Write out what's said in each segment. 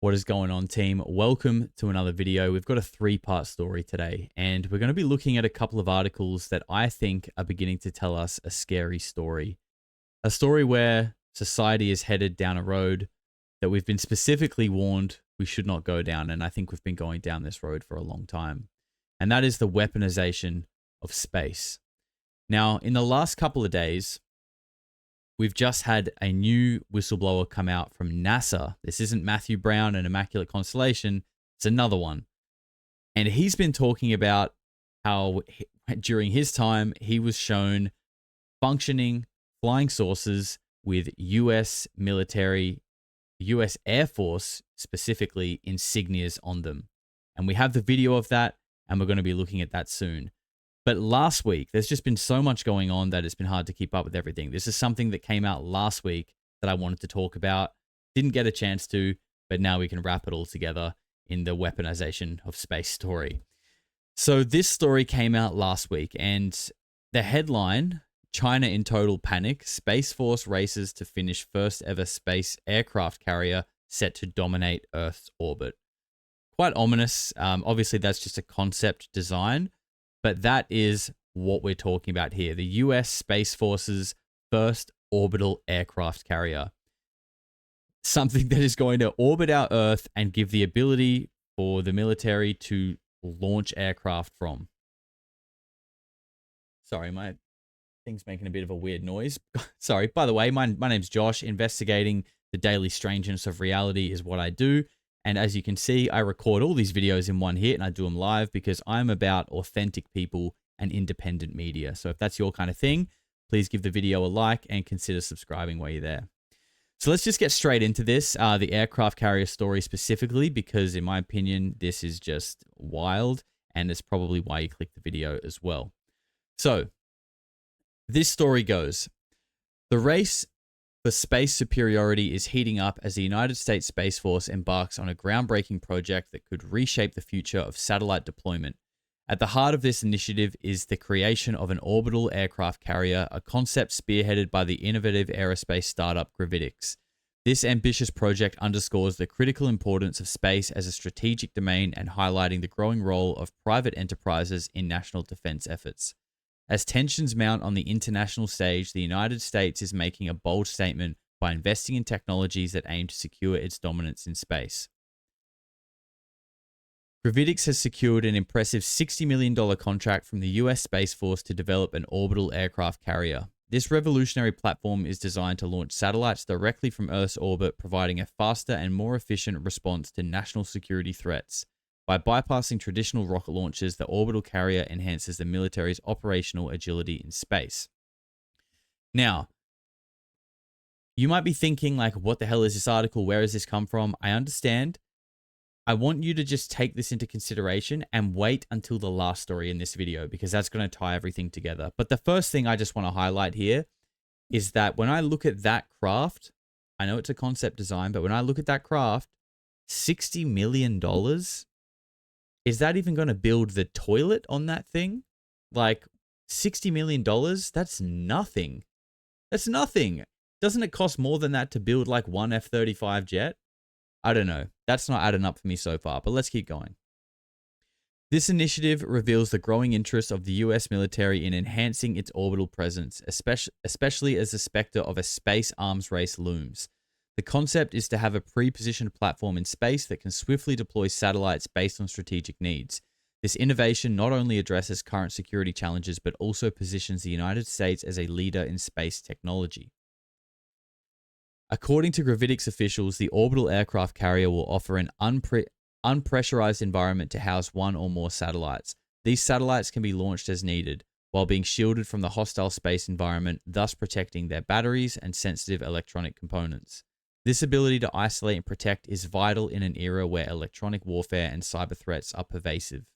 What is going on, team? Welcome to another video. We've got a three-part story today, and we're going to be looking at a couple of articles that I think are beginning to tell us a scary story. A story where society is headed down a road that we've been specifically warned we should not go down, and I think we've been going down this road for a long time. And that is the weaponization of space. Now, in the last couple of days, we've just had a new whistleblower come out from NASA. This isn't Matthew Brown and Immaculate Constellation. It's another one. And he's been talking about how during his time, he was shown functioning flying saucers with US military, US Air Force specifically, insignias on them. And we have the video of that, and we're going to be looking at that soon. But last week, there's just been so much going on that it's been hard to keep up with everything. This is something that came out last week that I wanted to talk about. Didn't get a chance to, but now we can wrap it all together in the weaponization of space story. So this story came out last week, and the headline, China in total panic, Space Force races to finish first ever space aircraft carrier set to dominate Earth's orbit. Quite ominous. Obviously, that's just a concept design. But that is what we're talking about here. The US Space Force's first orbital aircraft carrier. Something that is going to orbit our Earth and give the ability for the military to launch aircraft from. Sorry, my thing's making a bit of a weird noise. Sorry. By the way, my name's Josh. Investigating the daily strangeness of reality is what I do. And as you can see, I record all these videos in one hit and I do them live because I'm about authentic people and independent media. So if that's your kind of thing, please give the video a like and consider subscribing while you're there. So let's just get straight into this, the aircraft carrier story specifically, because in my opinion, this is just wild and it's probably why you click the video as well. So this story goes, the race for space superiority is heating up as the United States Space Force embarks on a groundbreaking project that could reshape the future of satellite deployment. At the heart of this initiative is the creation of an orbital aircraft carrier, a concept spearheaded by the innovative aerospace startup Gravitics. This ambitious project underscores the critical importance of space as a strategic domain and highlighting the growing role of private enterprises in national defense efforts. As tensions mount on the international stage, the United States is making a bold statement by investing in technologies that aim to secure its dominance in space. Gravitics has secured an impressive $60 million contract from the US Space Force to develop an orbital aircraft carrier. This revolutionary platform is designed to launch satellites directly from Earth's orbit, providing a faster and more efficient response to national security threats. By bypassing traditional rocket launches, the orbital carrier enhances the military's operational agility in space. Now, you might be thinking, like, what the hell is this article? Where has this come from? I understand. I want you to just take this into consideration and wait until the last story in this video, because that's going to tie everything together. But the first thing I just want to highlight here is that when I look at that craft, I know it's a concept design, but when I look at that craft, $60 million? Is that even going to build the toilet on that thing? Like, $60 million? That's nothing. That's nothing. Doesn't it cost more than that to build like one F-35 jet? I don't know. That's not adding up for me so far, but let's keep going. This initiative reveals the growing interest of the US military in enhancing its orbital presence, especially as the specter of a space arms race looms. The concept is to have a pre-positioned platform in space that can swiftly deploy satellites based on strategic needs. This innovation not only addresses current security challenges, but also positions the United States as a leader in space technology. According to Gravitics officials, the orbital aircraft carrier will offer an unpressurized environment to house one or more satellites. These satellites can be launched as needed, while being shielded from the hostile space environment, thus protecting their batteries and sensitive electronic components. This ability to isolate and protect is vital in an era where electronic warfare and cyber threats are pervasive.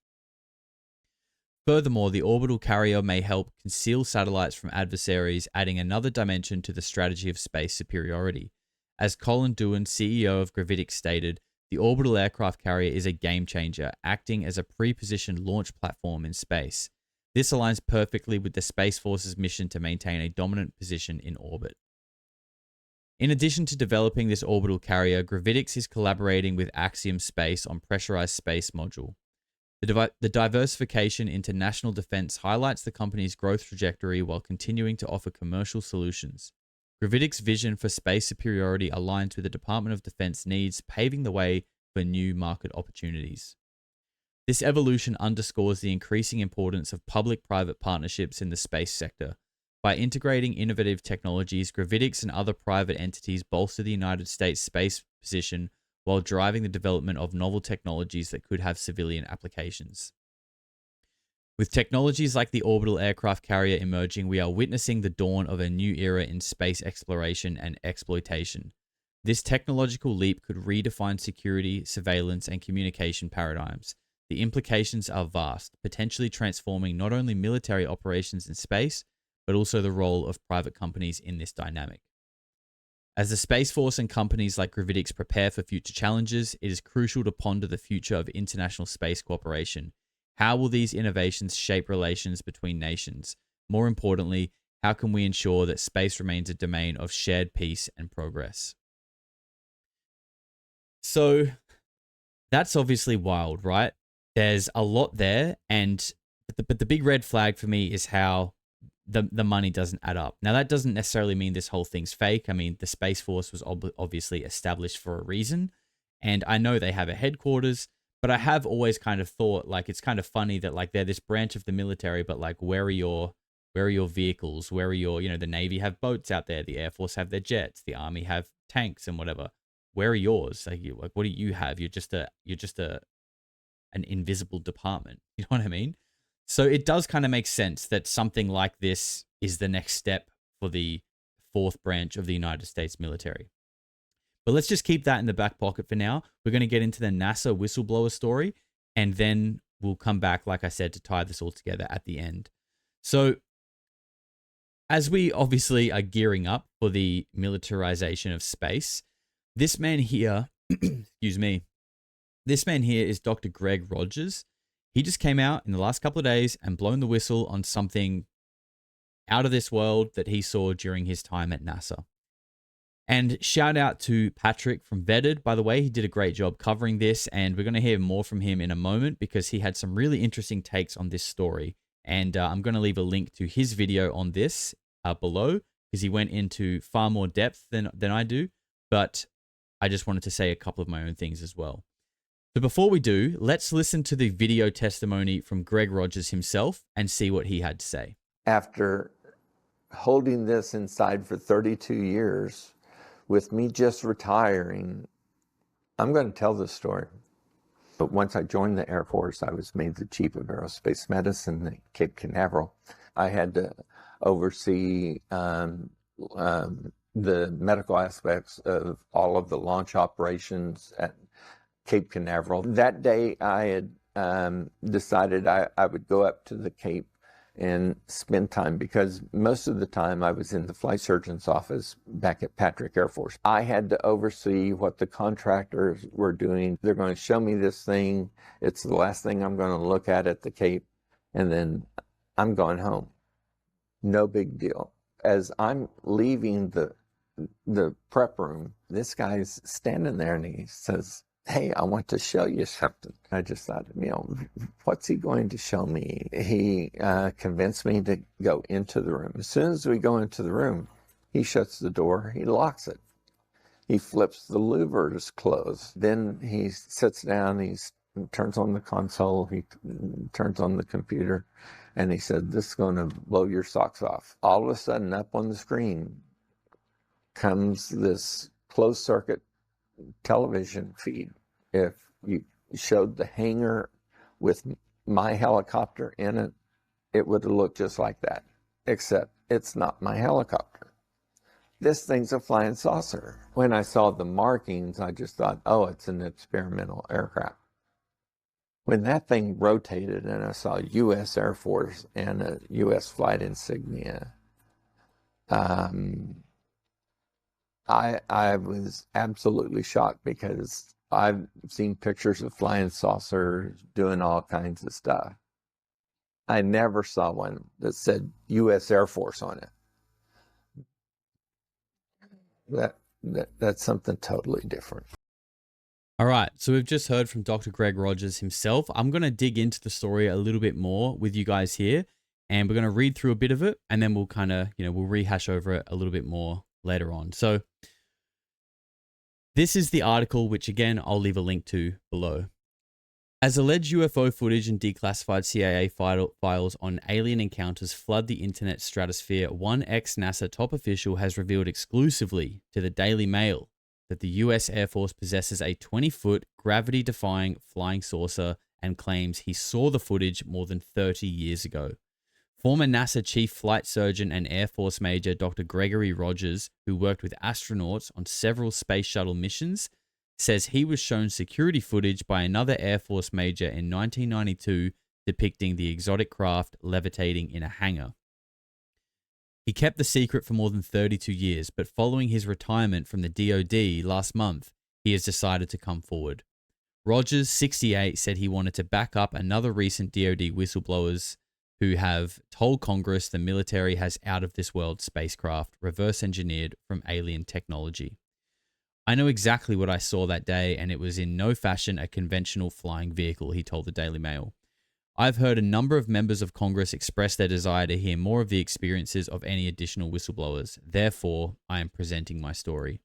Furthermore, the orbital carrier may help conceal satellites from adversaries, adding another dimension to the strategy of space superiority. As Colin Doohan, CEO of Gravitics, stated, the orbital aircraft carrier is a game changer, acting as a pre-positioned launch platform in space. This aligns perfectly with the Space Force's mission to maintain a dominant position in orbit. In addition to developing this orbital carrier, Gravitics is collaborating with Axiom Space on pressurized space module. The diversification into national defense highlights the company's growth trajectory while continuing to offer commercial solutions. Gravitics' vision for space superiority aligns with the Department of Defense needs, paving the way for new market opportunities. This evolution underscores the increasing importance of public-private partnerships in the space sector. By integrating innovative technologies, Gravitics and other private entities bolster the United States space position while driving the development of novel technologies that could have civilian applications. With technologies like the orbital aircraft carrier emerging, we are witnessing the dawn of a new era in space exploration and exploitation. This technological leap could redefine security, surveillance, and communication paradigms. The implications are vast, potentially transforming not only military operations in space, but also the role of private companies in this dynamic. As the Space Force and companies like Gravitics prepare for future challenges, it is crucial to ponder the future of international space cooperation. How will these innovations shape relations between nations? More importantly, how can we ensure that space remains a domain of shared peace and progress? So that's obviously wild, right? There's a lot there, but the big red flag for me is how the money doesn't add up. Now, that doesn't necessarily mean this whole thing's fake. I mean, the Space Force was obviously established for a reason, and I know they have a headquarters, but I have always kind of thought, like, it's kind of funny that, like, they're this branch of the military, but, like, where are your vehicles? Where are your, the Navy have boats out there, the Air Force have their jets, the Army have tanks and whatever. Where are yours? Like, what do you have? You're just an invisible department. You know what I mean? So it does kind of make sense that something like this is the next step for the fourth branch of the United States military. But let's just keep that in the back pocket for now. We're going to get into the NASA whistleblower story, and then we'll come back, like I said, to tie this all together at the end. So as we obviously are gearing up for the militarization of space, this man here, excuse me, this man here is Dr. Greg Rogers. He just came out in the last couple of days and blown the whistle on something out of this world that he saw during his time at NASA. And shout out to Patrick from Vetted. By the way, he did a great job covering this, and we're going to hear more from him in a moment because he had some really interesting takes on this story. And I'm going to leave a link to his video on this below because he went into far more depth than I do. But I just wanted to say a couple of my own things as well. So before we do, let's listen to the video testimony from Greg Rogers himself and see what he had to say. After holding this inside for 32 years, with me just retiring, I'm going to tell this story. But once I joined the Air Force, I was made the Chief of Aerospace Medicine at Cape Canaveral. I had to oversee the medical aspects of all of the launch operations at Cape Canaveral. That day I had decided I would go up to the Cape and spend time, because most of the time I was in the flight surgeon's office back at Patrick Air Force. I had to oversee what the contractors were doing. They're going to show me this thing. It's the last thing I'm going to look at the Cape, and then I'm going home. No big deal. As I'm leaving the prep room, this guy's standing there and he says, "Hey, I want to show you something." I just thought, what's he going to show me? He convinced me to go into the room. As soon as we go into the room, he shuts the door, he locks it. He flips the louvers closed. Then he sits down, he turns on the console, he turns on the computer, and he said, "This is going to blow your socks off." All of a sudden, up on the screen comes this closed circuit television feed. If you showed the hangar with my helicopter in it, it would have looked just like that, except it's not my helicopter. This thing's a flying saucer. When I saw the markings, I just thought, oh, it's an experimental aircraft. When that thing rotated and I saw U.S. Air Force and a U.S. flight insignia, I was absolutely shocked, because I've seen pictures of flying saucers doing all kinds of stuff. I never saw one that said U.S. Air Force on it. That's something totally different. All right, so we've just heard from Dr. Greg Rogers himself. I'm going to dig into the story a little bit more with you guys here, and we're going to read through a bit of it, and then we'll kind of, we'll rehash over it a little bit more later on. So this is the article, which again, I'll leave a link to below. As alleged UFO footage and declassified CIA files on alien encounters flood the internet stratosphere, one ex-NASA top official has revealed exclusively to the Daily Mail that the US Air Force possesses a 20-foot gravity-defying flying saucer and claims he saw the footage more than 30 years ago. Former NASA Chief Flight Surgeon and Air Force Major Dr. Gregory Rogers, who worked with astronauts on several space shuttle missions, says he was shown security footage by another Air Force major in 1992 depicting the exotic craft levitating in a hangar. He kept the secret for more than 32 years, but following his retirement from the DoD last month, he has decided to come forward. Rogers, 68, said he wanted to back up another recent DoD whistleblowers who have told Congress the military has out-of-this-world spacecraft reverse engineered from alien technology. I know exactly what I saw that day, and it was in no fashion a conventional flying vehicle, he told the Daily Mail. I've heard a number of members of Congress express their desire to hear more of the experiences of any additional whistleblowers. Therefore, I am presenting my story.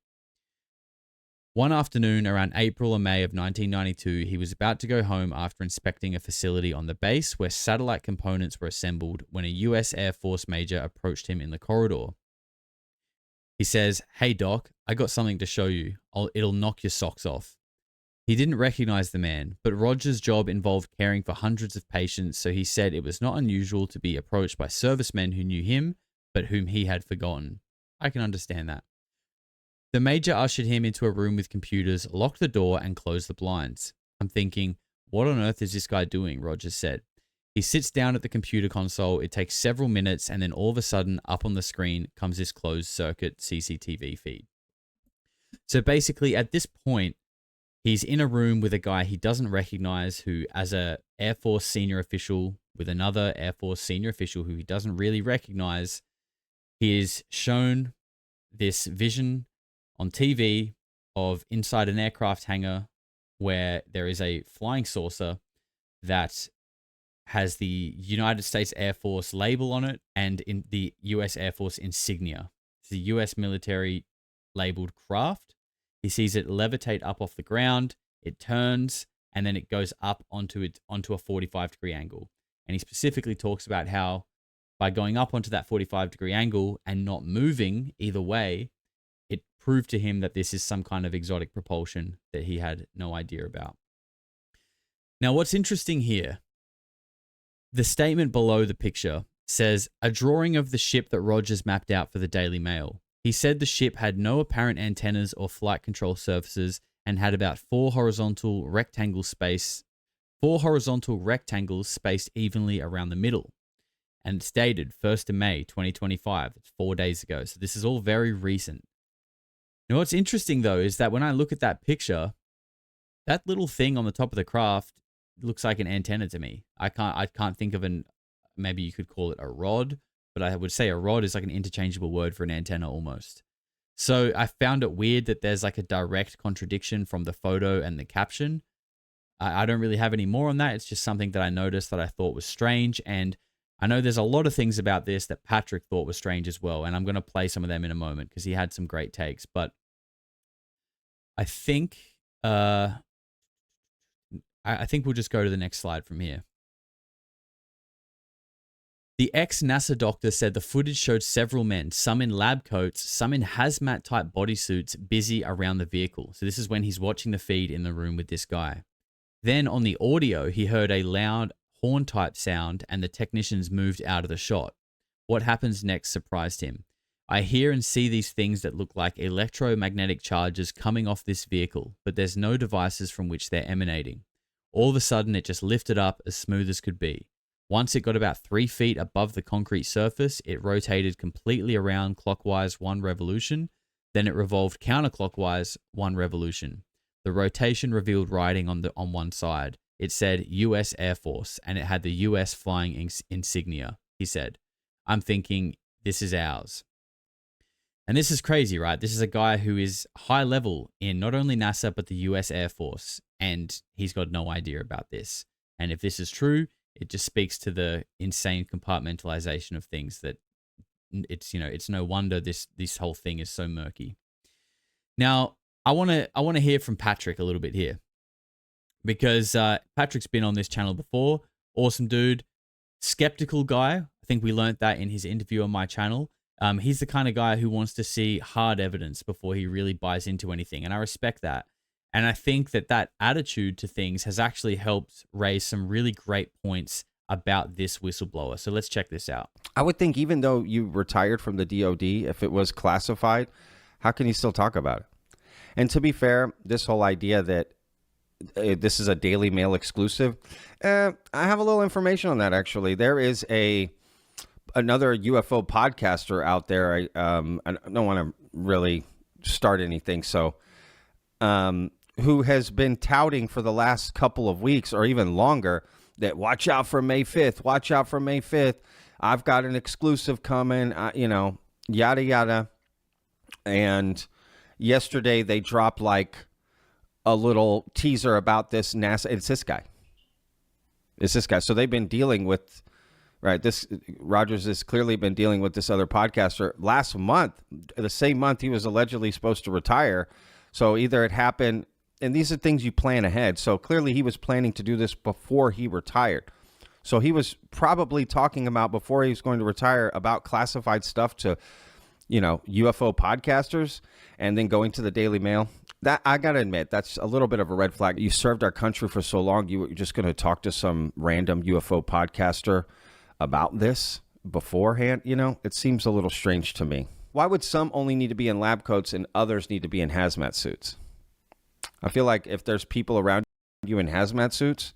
One afternoon around April or May of 1992, he was about to go home after inspecting a facility on the base where satellite components were assembled when a US Air Force major approached him in the corridor. He says, "Hey Doc, I got something to show you. It'll knock your socks off." He didn't recognize the man, but Rogers' job involved caring for hundreds of patients, so he said it was not unusual to be approached by servicemen who knew him, but whom he had forgotten. I can understand that. The major ushered him into a room with computers, locked the door, and closed the blinds. I'm thinking, what on earth is this guy doing? Rogers said. He sits down at the computer console. It takes several minutes, and then all of a sudden, up on the screen comes this closed-circuit CCTV feed. So basically, at this point, he's in a room with a guy he doesn't recognize who, as a Air Force senior official, with another Air Force senior official who he doesn't really recognize, he is shown this vision on TV of inside an aircraft hangar where there is a flying saucer that has the United States Air Force label on it and in the US Air Force insignia. It's the US military labeled craft. He sees it levitate up off the ground, it turns, and then it goes up onto a 45-degree angle. And he specifically talks about how by going up onto that 45-degree angle and not moving either way, it proved to him that this is some kind of exotic propulsion that he had no idea about. Now, what's interesting here, the statement below the picture says, a drawing of the ship that Rogers mapped out for the Daily Mail. He said the ship had no apparent antennas or flight control surfaces and had about four horizontal rectangles spaced evenly around the middle. And it's dated 1st of May, 2025. It's 4 days ago. So this is all very recent. Now, what's interesting, though, is that when I look at that picture, that little thing on the top of the craft looks like an antenna to me. I can't think of maybe you could call it a rod, but I would say a rod is like an interchangeable word for an antenna almost. So I found it weird that there's like a direct contradiction from the photo and the caption. I don't really have any more on that. It's just something that I noticed that I thought was strange. And I know there's a lot of things about this that Patrick thought was strange as well. And I'm going to play some of them in a moment because he had some great takes. But I think we'll just go to the next slide from here. The ex-NASA doctor said the footage showed several men, some in lab coats, some in hazmat-type bodysuits, busy around the vehicle. So this is when he's watching the feed in the room with this guy. Then on the audio, he heard a loud horn-type sound and the technicians moved out of the shot. What happens next surprised him. I hear and see these things that look like electromagnetic charges coming off this vehicle, but there's no devices from which they're emanating. All of a sudden, it just lifted up as smooth as could be. Once it got about 3 feet above the concrete surface, it rotated completely around clockwise 1 revolution. Then it revolved counterclockwise 1 revolution. The rotation revealed writing on one side. It said US Air Force, and it had the US flying insignia, he said. I'm thinking, this is ours. And this is crazy, right? This is a guy who is high level in not only NASA, but the US Air Force. And he's got no idea about this. And if this is true, it just speaks to the insane compartmentalization of things that it's no wonder this whole thing is so murky. Now, I want to hear from Patrick a little bit here, because Patrick's been on this channel before. Awesome dude, skeptical guy. I think we learned that in his interview on my channel. He's the kind of guy who wants to see hard evidence before he really buys into anything, and I respect that. And I think that attitude to things has actually helped raise some really great points about this whistleblower. So let's check this out. I would think even though you retired from the DOD, if it was classified, how can you still talk about it? And to be fair, this whole idea that this is a Daily Mail exclusive, I have a little information on that, actually. There is another UFO podcaster out there. I don't want to really start anything, so who has been touting for the last couple of weeks or even longer that watch out for May 5th, watch out for May 5th. I've got an exclusive coming, yada, yada. And yesterday they dropped like a little teaser about this NASA. It's this guy. So they've been dealing with, right? Rogers has clearly been dealing with this other podcaster. Last month, the same month he was allegedly supposed to retire. So either it happened, and these are things you plan ahead. So clearly he was planning to do this before he retired. So he was probably talking about, before he was going to retire, about classified stuff to, UFO podcasters, and then going to the Daily Mail. That, I got to admit, that's a little bit of a red flag. You served our country for so long, you were just going to talk to some random UFO podcaster about this beforehand. It seems a little strange to me. Why would some only need to be in lab coats and others need to be in hazmat suits? I feel like if there's people around you in hazmat suits,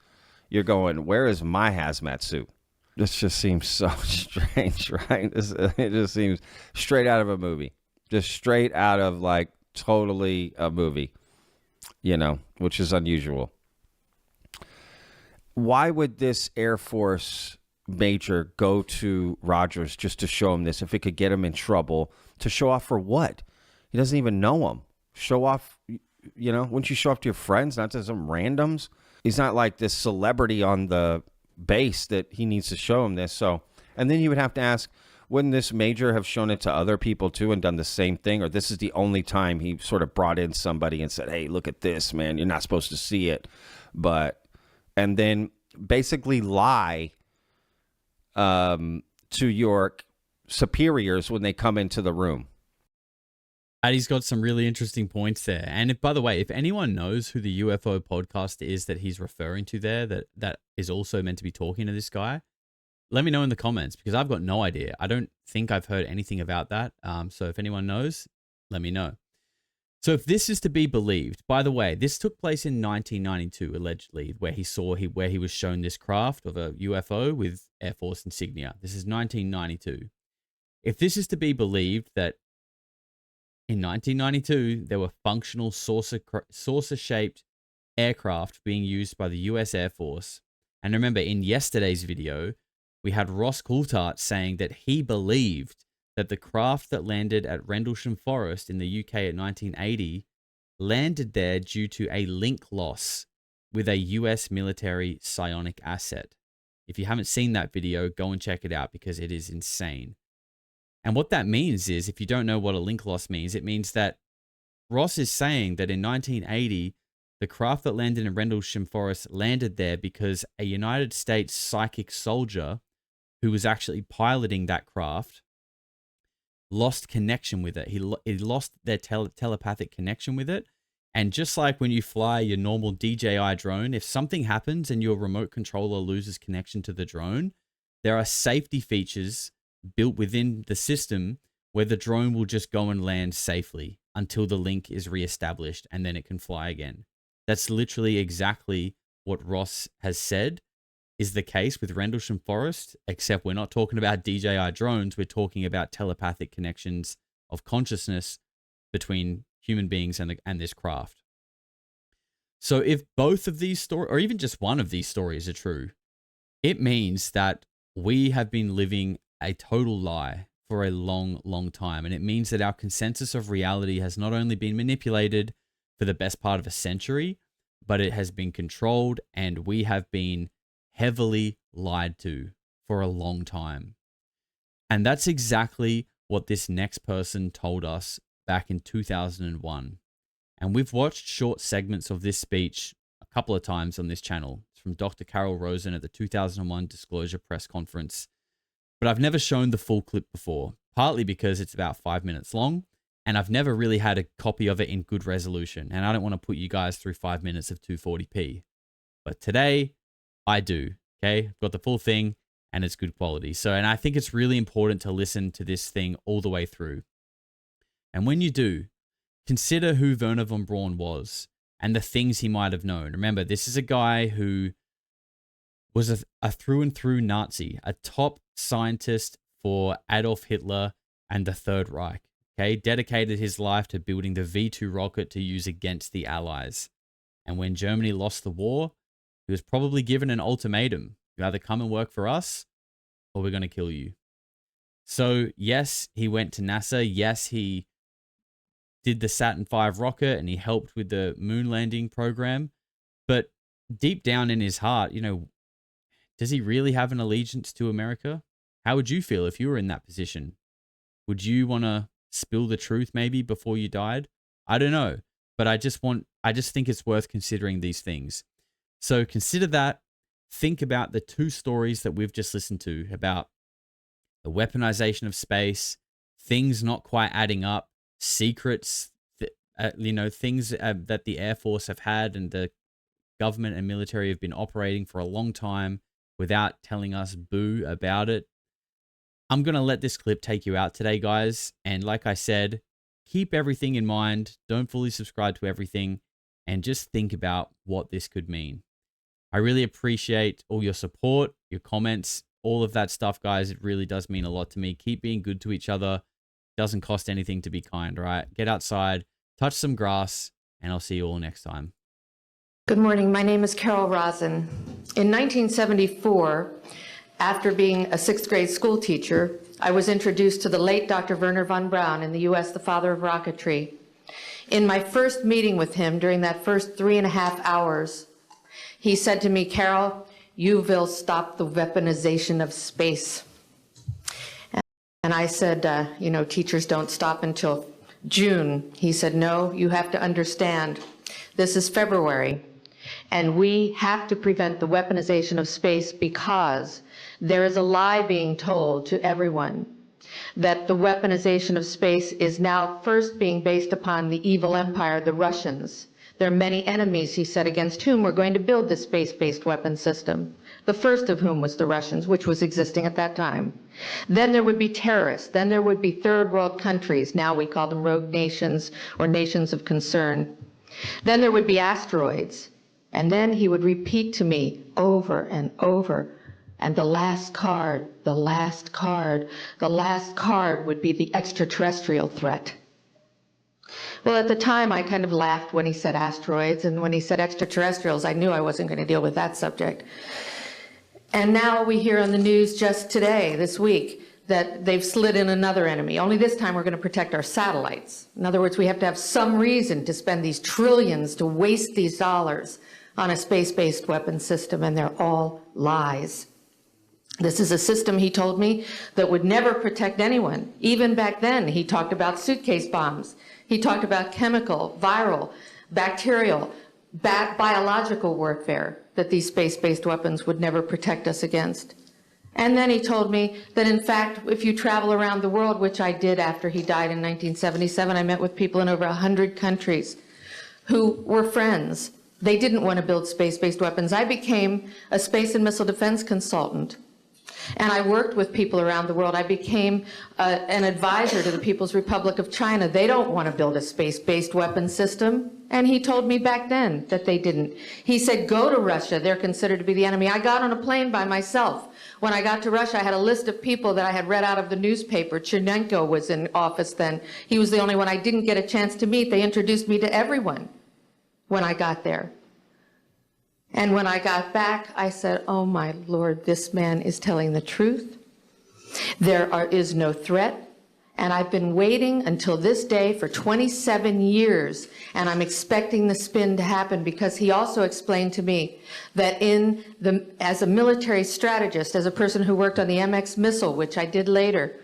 you're going, where is my hazmat suit? This just seems so strange, right? It just seems straight out of a movie. Just straight out of like totally a movie, which is unusual. Why would this Air Force major go to Rogers just to show him this? If it could get him in trouble, to show off for what? He doesn't even know him. Show off, wouldn't you show off to your friends, not to some randoms? He's not like this celebrity on the base that he needs to show him this. So, and then you would have to ask, wouldn't this major have shown it to other people too and done the same thing? Or this is the only time he sort of brought in somebody and said, hey, look at this, man, you're not supposed to see it. And then basically lie to your superiors when they come into the room. He's got some really interesting points there. And by the way, if anyone knows who the UFO podcast is that he's referring to there, that is also meant to be talking to this guy, let me know in the comments, because I've got no idea. I don't think I've heard anything about that. So if anyone knows, let me know. So if this is to be believed, by the way, this took place in 1992, allegedly, where he was shown this craft of a UFO with Air Force insignia. This is 1992. If this is to be believed, that in 1992, there were functional saucer-shaped aircraft being used by the US Air Force. And remember, in yesterday's video, we had Ross Coulthart saying that he believed that the craft that landed at Rendlesham Forest in the UK at 1980 landed there due to a link loss with a US military psionic asset. If you haven't seen that video, go and check it out, because it is insane. And what that means is, if you don't know what a link loss means, it means that Ross is saying that in 1980, the craft that landed in Rendlesham Forest landed there because a United States psychic soldier who was actually piloting that craft lost connection with it. He lost their telepathic connection with it. And just like when you fly your normal DJI drone, if something happens and your remote controller loses connection to the drone, there are safety features built within the system where the drone will just go and land safely until the link is reestablished, and then it can fly again. That's literally exactly what Ross has said is the case with Rendlesham Forest, except we're not talking about DJI drones. We're talking about telepathic connections of consciousness between human beings and this craft. So if both of these stories, or even just one of these stories, are true, it means that we have been living a total lie for a long, long time. And it means that our consensus of reality has not only been manipulated for the best part of a century, but it has been controlled, and we have been heavily lied to for a long time. And that's exactly what this next person told us back in 2001. And we've watched short segments of this speech a couple of times on this channel. It's from Dr. Carol Rosen at the 2001 Disclosure Press Conference. But I've never shown the full clip before, partly because it's about 5 minutes long, and I've never really had a copy of it in good resolution, and I don't want to put you guys through 5 minutes of 240p. But today, I do, okay? I've got the full thing, and it's good quality. So, and I think it's really important to listen to this thing all the way through. And when you do, consider who Wernher von Braun was and the things he might have known. Remember, this is a guy who was a through and through Nazi, a top scientist for Adolf Hitler and the Third Reich. Okay, dedicated his life to building the V-2 rocket to use against the Allies. And when Germany lost the war, he was probably given an ultimatum. You either come and work for us, or we're going to kill you. So yes, he went to NASA. Yes, he did the Saturn V rocket, and he helped with the moon landing program. But deep down in his heart, you know, does he really have an allegiance to America? How would you feel if you were in that position? Would you want to spill the truth maybe before you died? I don't know, but I just think it's worth considering these things. So consider that. Think about the two stories that we've just listened to about the weaponization of space, things not quite adding up, secrets, things that the Air Force have had and the government and military have been operating for a long time without telling us boo about it. I'm going to let this clip take you out today, guys. And like I said, keep everything in mind. Don't fully subscribe to everything, and just think about what this could mean. I really appreciate all your support, your comments, all of that stuff, guys. It really does mean a lot to me. Keep being good to each other. It doesn't cost anything to be kind, right? Get outside, touch some grass, and I'll see you all next time. Good morning. My name is Carol Rosen. In 1974, after being a sixth grade school teacher, I was introduced to the late Dr. Wernher von Braun in the U.S., the father of rocketry. In my first meeting with him, during that first 3.5 hours, he said to me, "Carol, you will stop the weaponization of space." And I said, teachers don't stop until June. He said, "No, you have to understand, this is February, and we have to prevent the weaponization of space because there is a lie being told to everyone that the weaponization of space is now first being based upon the evil empire, the Russians. There are many enemies," he said, "against whom we're going to build this space-based weapon system, the first of whom was the Russians, which was existing at that time. Then there would be terrorists. Then there would be third world countries. Now we call them rogue nations or nations of concern. Then there would be asteroids." And then he would repeat to me over and over, "And the last card, the last card, the last card would be the extraterrestrial threat." Well, at the time, I kind of laughed when he said asteroids, and when he said extraterrestrials, I knew I wasn't going to deal with that subject. And now we hear on the news just today, this week, that they've slid in another enemy. Only this time we're going to protect our satellites. In other words, we have to have some reason to spend these trillions, to waste these dollars on a space-based weapon system, and they're all lies. This is a system, he told me, that would never protect anyone. Even back then, he talked about suitcase bombs. He talked about chemical, viral, bacterial, biological warfare, that these space-based weapons would never protect us against. And then he told me that, in fact, if you travel around the world, which I did after he died in 1977, I met with people in over 100 countries who were friends. They didn't want to build space-based weapons. I became a space and missile defense consultant. And I worked with people around the world. I became an advisor to the People's Republic of China. They don't want to build a space-based weapon system. And he told me back then that they didn't. He said, "Go to Russia. They're considered to be the enemy." I got on a plane by myself. When I got to Russia, I had a list of people that I had read out of the newspaper. Chernenko was in office then. He was the only one I didn't get a chance to meet. They introduced me to everyone when I got there. And when I got back, I said, "Oh my Lord, this man is telling the truth." Is no threat, and I've been waiting until this day for 27 years, and I'm expecting the spin to happen, because he also explained to me that as a military strategist, as a person who worked on the MX missile, which I did later,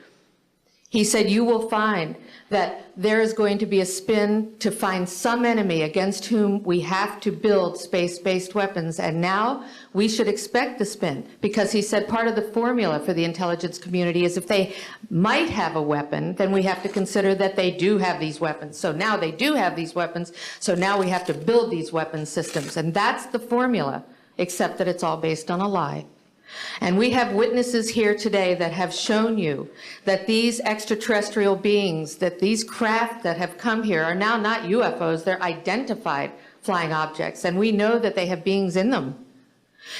he said, you will find that there is going to be a spin to find some enemy against whom we have to build space-based weapons. And now we should expect the spin, because he said part of the formula for the intelligence community is if they might have a weapon, then we have to consider that they do have these weapons. So now they do have these weapons, so now we have to build these weapon systems. And that's the formula, except that it's all based on a lie. And we have witnesses here today that have shown you that these extraterrestrial beings, that these craft that have come here are now not UFOs, they're identified flying objects, and we know that they have beings in them.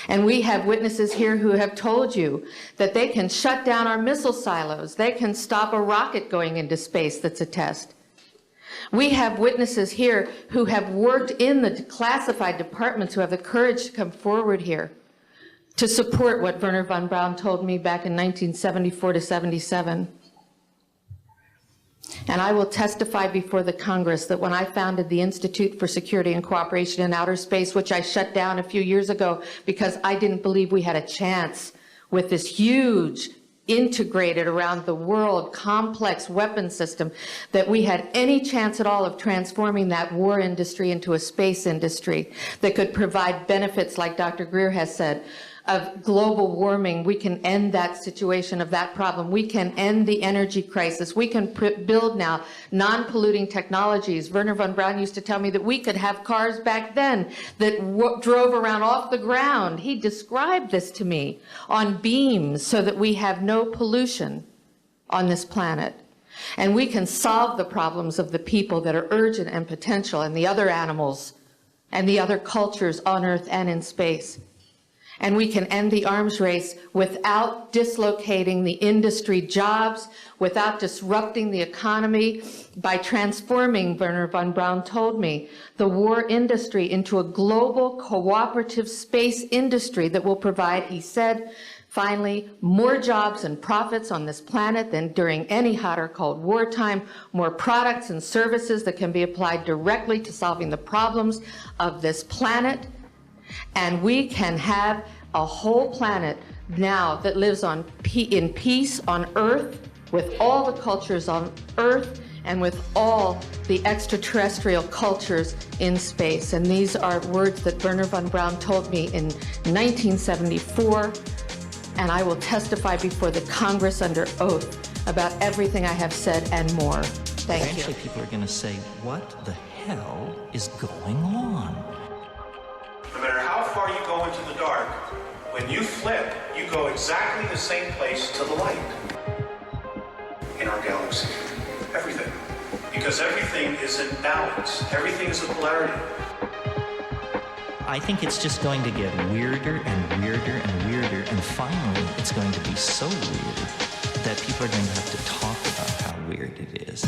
And we have witnesses here who have told you that they can shut down our missile silos, they can stop a rocket going into space that's a test. We have witnesses here who have worked in the classified departments, who have the courage to come forward here to support what Wernher von Braun told me back in 1974 to 77. And I will testify before the Congress that when I founded the Institute for Security and Cooperation in Outer Space, which I shut down a few years ago because I didn't believe we had a chance with this huge, integrated around the world, complex weapon system, that we had any chance at all of transforming that war industry into a space industry that could provide benefits, like Dr. Greer has said, of global warming. We can end that situation of that problem. We can end the energy crisis. We can build now non-polluting technologies. Wernher von Braun used to tell me that we could have cars back then that drove around off the ground. He described this to me on beams so that we have no pollution on this planet. And we can solve the problems of the people that are urgent and potential, and the other animals and the other cultures on Earth and in space. And we can end the arms race without dislocating the industry jobs, without disrupting the economy, by transforming, Wernher von Braun told me, the war industry into a global cooperative space industry that will provide, he said, finally, more jobs and profits on this planet than during any hot or cold wartime, more products and services that can be applied directly to solving the problems of this planet. And we can have a whole planet now that lives in peace on Earth, with all the cultures on Earth, and with all the extraterrestrial cultures in space. And these are words that Wernher von Braun told me in 1974, and I will testify before the Congress under oath about everything I have said and more. Thank you. Eventually people are going to say, what the hell is going on? No matter how far you go into the dark, when you flip, you go exactly the same place to the light in our galaxy. Everything. Because everything is in balance. Everything is a polarity. I think it's just going to get weirder and weirder and weirder, and finally it's going to be so weird that people are going to have to talk about how weird it is.